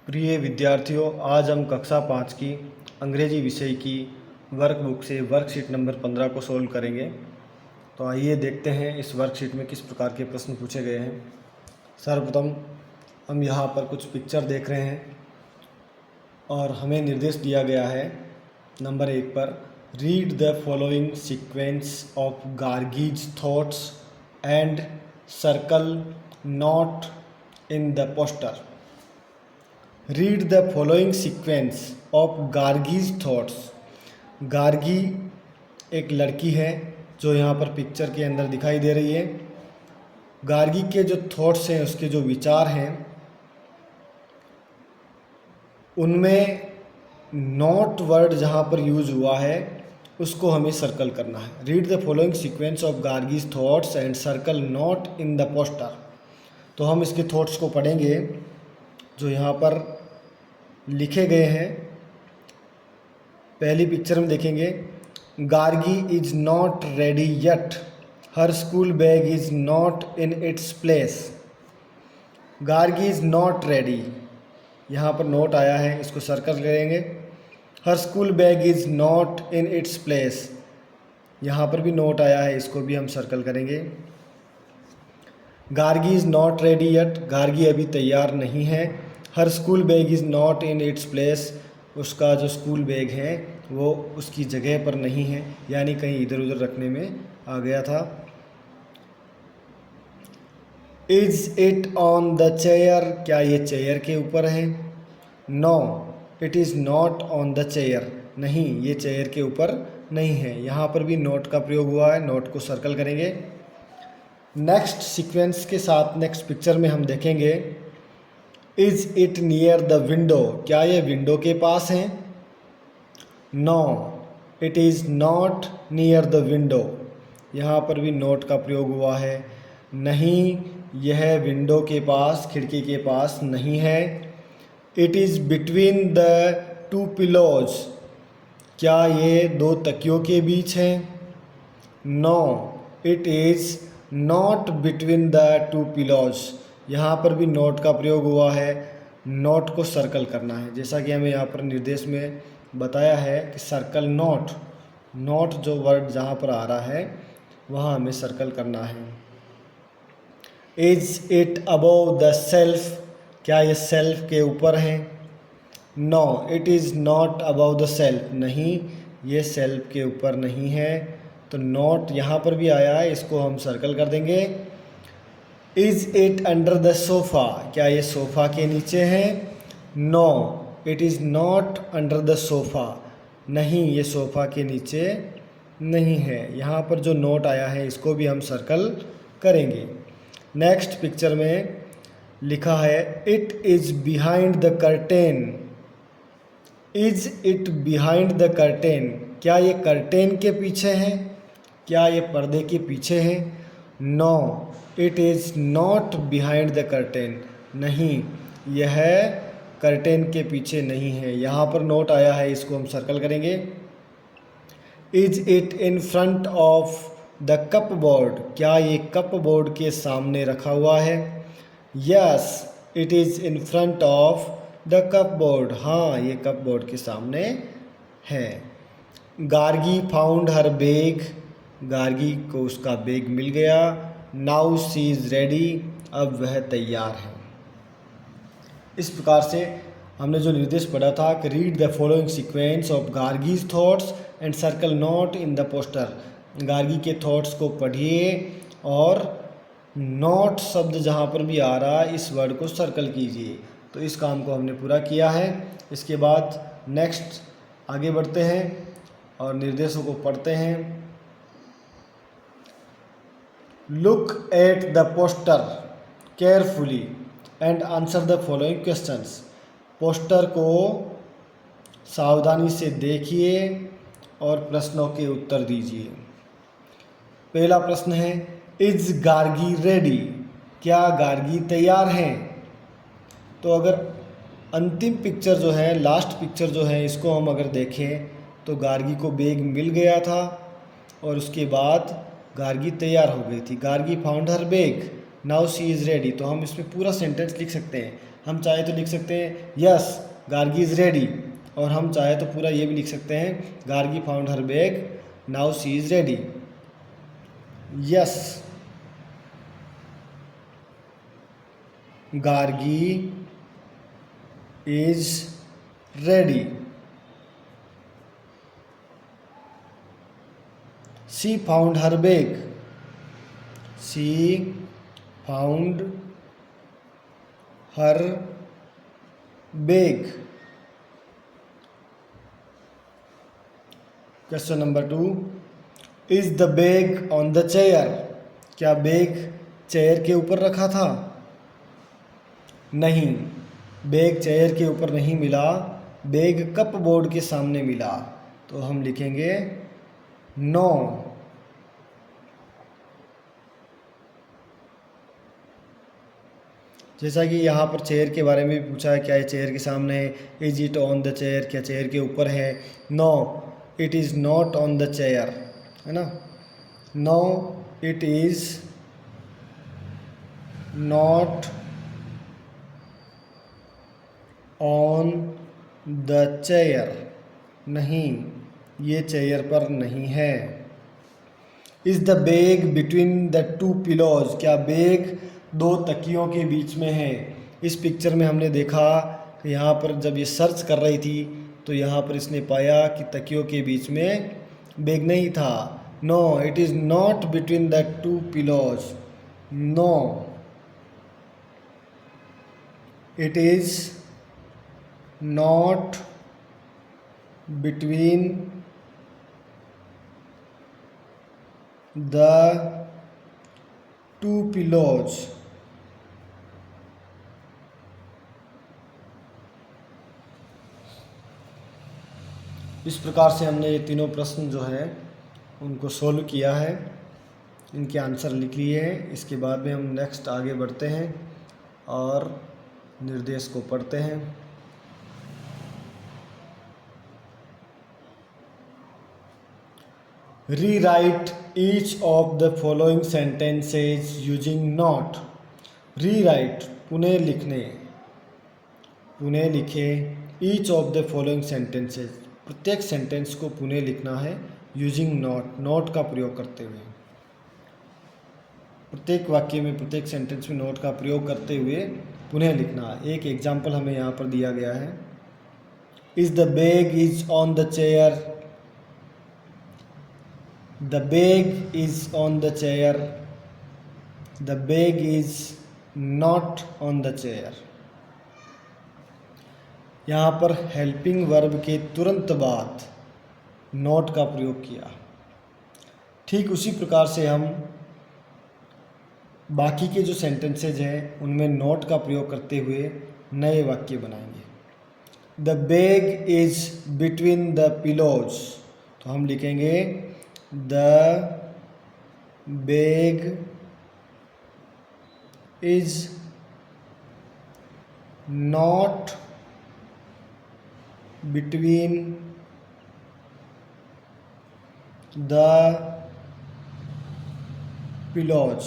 प्रिय विद्यार्थियों, आज हम कक्षा 5 की अंग्रेजी विषय की वर्कबुक से वर्कशीट नंबर 15 को सोल्व करेंगे। तो आइए देखते हैं इस वर्कशीट में किस प्रकार के प्रश्न पूछे गए हैं। सर्वप्रथम हम यहाँ पर कुछ पिक्चर देख रहे हैं और हमें निर्देश दिया गया है नंबर 1 पर, read the following sequence of Gargis thoughts and circle note in the poster. Read the following sequence of Gargis thoughts. Gargi एक लड़की है जो यहाँ पर पिक्चर के अंदर दिखाई दे रही है। गार्गी के जो थॉट्स हैं, उसके जो विचार हैं, उनमें नॉट वर्ड जहाँ पर यूज हुआ है उसको हमें सर्कल करना है। Read the following sequence of Gargis thoughts and circle not in the poster. तो हम इसके थॉट्स को पढ़ेंगे जो यहाँ पर लिखे गए हैं। पहली पिक्चर में देखेंगे, Gargi is not ready yet, her school bag is not in its place. Gargi is not ready, यहाँ पर नोट आया है, इसको सर्कल करेंगे। Her school bag is not in its place, यहाँ पर भी नोट आया है, इसको भी हम सर्कल करेंगे। Gargi is not ready yet, Gargi अभी तैयार नहीं है। Her school bag is not in its place, उसका जो स्कूल बैग है वो उसकी जगह पर नहीं है, यानी कहीं इधर उधर रखने में आ गया था। Is it on the chair, क्या ये चेयर के ऊपर है? No it is not on the chair, नहीं ये चेयर के ऊपर नहीं है। यहाँ पर भी नोट का प्रयोग हुआ है, नोट को सर्कल करेंगे। नेक्स्ट सीक्वेंस के साथ नेक्स्ट पिक्चर में हम देखेंगे, is it near the window, क्या ये विंडो के पास है? No it is not near the window, यहाँ पर भी नोट का प्रयोग हुआ है, नहीं यह विंडो के पास, खिड़की के पास नहीं है। It is between the two pillows, क्या ये दो तकियों के बीच है? No it is not between the two pillows, यहाँ पर भी नोट का प्रयोग हुआ है, नोट को सर्कल करना है। जैसा कि हमें यहाँ पर निर्देश में बताया है कि सर्कल नोट, नोट जो वर्ड जहाँ पर आ रहा है वहाँ हमें सर्कल करना है। Is it above the shelf, क्या ये सेल्फ के ऊपर है? No it is not above the shelf, नहीं ये सेल्फ के ऊपर नहीं है। तो नोट यहाँ पर भी आया है, इसको हम सर्कल कर देंगे। Is it under the sofa, क्या ये सोफ़ा के नीचे है? No it is not under the sofa, नहीं ये सोफ़ा के नीचे नहीं है। यहाँ पर जो नोट आया है इसको भी हम सर्कल करेंगे। नेक्स्ट पिक्चर में लिखा है, it is behind the curtain. Is it behind the curtain, क्या ये कर्टेन के पीछे है? क्या ये पर्दे के पीछे है? No it is not behind the curtain, नहीं यह कर्टेन के पीछे नहीं है। यहाँ पर नोट आया है, इसको हम सर्कल करेंगे। Is it in front of the cup board, क्या ये कप बोर्ड के सामने रखा हुआ है? Yes it is in front of the cup board, हाँ ये कप बोर्ड के सामने है। Gargi found her bag, Gargi को उसका बैग मिल गया। नाउ शी इज़ रेडी, अब वह तैयार है। इस प्रकार से हमने जो निर्देश पढ़ा था कि read the following sequence of Gargis thoughts and circle note in the poster. Gargi के थॉट्स को पढ़िए और नोट शब्द जहाँ पर भी आ रहा है इस वर्ड को सर्कल कीजिए। तो इस काम को हमने पूरा किया है। इसके बाद नेक्स्ट आगे बढ़ते हैं और निर्देशों को पढ़ते हैं। Look at the poster carefully and answer the following questions. Poster को सावधानी से देखिए और प्रश्नों के उत्तर दीजिए। पहला प्रश्न है, इज गार्गी रेडी, क्या गार्गी तैयार है? तो अगर अंतिम पिक्चर जो है, लास्ट पिक्चर जो है, इसको हम अगर देखें तो गार्गी को बैग मिल गया था और उसके बाद गार्गी तैयार हो गई थी। Gargi found her bag, now she is ready. तो हम इसमें पूरा सेंटेंस लिख सकते हैं, हम चाहे तो लिख सकते हैं यस गार्गी इज़ रेडी, और हम चाहे तो पूरा ये भी लिख सकते हैं Gargi found her bag now she is ready. Yes Gargi is ready. She found her bag, she found her bag. Question number 2, is the bag on the chair, क्या बैग चेयर के ऊपर रखा था? नहीं, बैग चेयर के ऊपर नहीं मिला, बैग कप बोर्ड के सामने मिला, तो हम लिखेंगे नो। जैसा कि यहाँ पर चेयर के बारे में भी पूछा है, क्या ये चेयर के सामने है? Is it on the chair, क्या चेयर के ऊपर है? No it is not on the chair, है ना। No it is not on the chair, नहीं ये चेयर पर नहीं है। Is the bag between the two pillows, क्या बैग दो तकियों के बीच में है? इस पिक्चर में हमने देखा कि यहाँ पर जब ये सर्च कर रही थी तो यहाँ पर इसने पाया कि तकियों के बीच में बैग नहीं था। No it is not between the two pillows, no it is not between the two pillows. इस प्रकार से हमने ये तीनों प्रश्न जो है उनको सोल्व किया है, इनके आंसर लिख लिए हैं। इसके बाद में हम नेक्स्ट आगे बढ़ते हैं और निर्देश को पढ़ते हैं। Rewrite each of the following sentences using not. Rewrite पुनः लिखने, पुनः लिखे each of the following sentences, प्रत्येक सेंटेंस को पुनः लिखना है यूजिंग नॉट, नॉट का प्रयोग करते हुए। प्रत्येक वाक्य में, प्रत्येक सेंटेंस में नॉट का प्रयोग करते हुए पुनः लिखना। एक एग्जाम्पल हमें यहाँ पर दिया गया है, is the bag is on the chair, the bag is on the chair, the bag is not on the chair. यहाँ पर हेल्पिंग वर्ब के तुरंत बाद नॉट का प्रयोग किया। ठीक उसी प्रकार से हम बाकी के जो सेंटेंसेज हैं उनमें नॉट का प्रयोग करते हुए नए वाक्य बनाएंगे। The bag is between the pillows, तो हम लिखेंगे the bag is not between the pillows.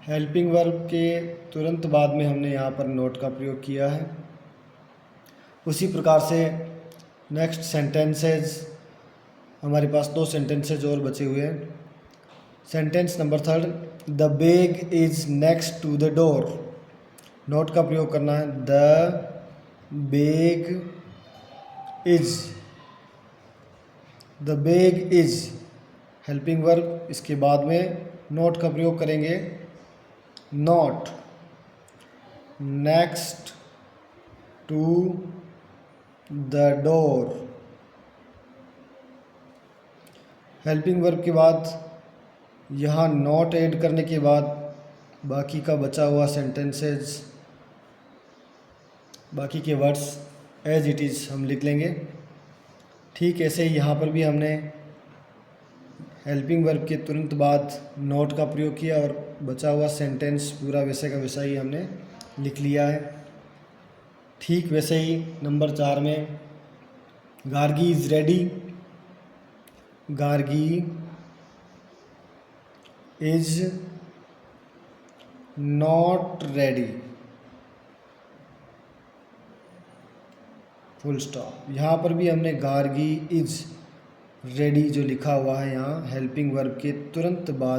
Helping verb के तुरंत बाद में हमने यहाँ पर नोट का प्रयोग किया है। उसी प्रकार से नेक्स्ट सेंटेंसेज, हमारे पास दो सेंटेंसेज और बचे हुए हैं। Sentence number 3, the bag is next to the door. Not का प्रयोग करना है, the bag is, the bag is helping verb, इसके बाद में नोट का प्रयोग करेंगे, not next to the door. Helping verb के बाद यहाँ नॉट ऐड करने के बाद बाकी का बचा हुआ सेंटेंसेस, बाकी के वर्ड्स एज इट इज़ हम लिख लेंगे। ठीक ऐसे ही यहाँ पर भी हमने हेल्पिंग वर्ब के तुरंत बाद नॉट का प्रयोग किया और बचा हुआ सेंटेंस पूरा वैसे का वैसा ही हमने लिख लिया है। ठीक वैसे ही नंबर 4 में Gargi is ready, Gargi is not ready, full stop. यहाँ पर भी हमने गार्गी इज रेडी जो लिखा हुआ है यहाँ हेल्पिंग वर्ब के तुरंत बाद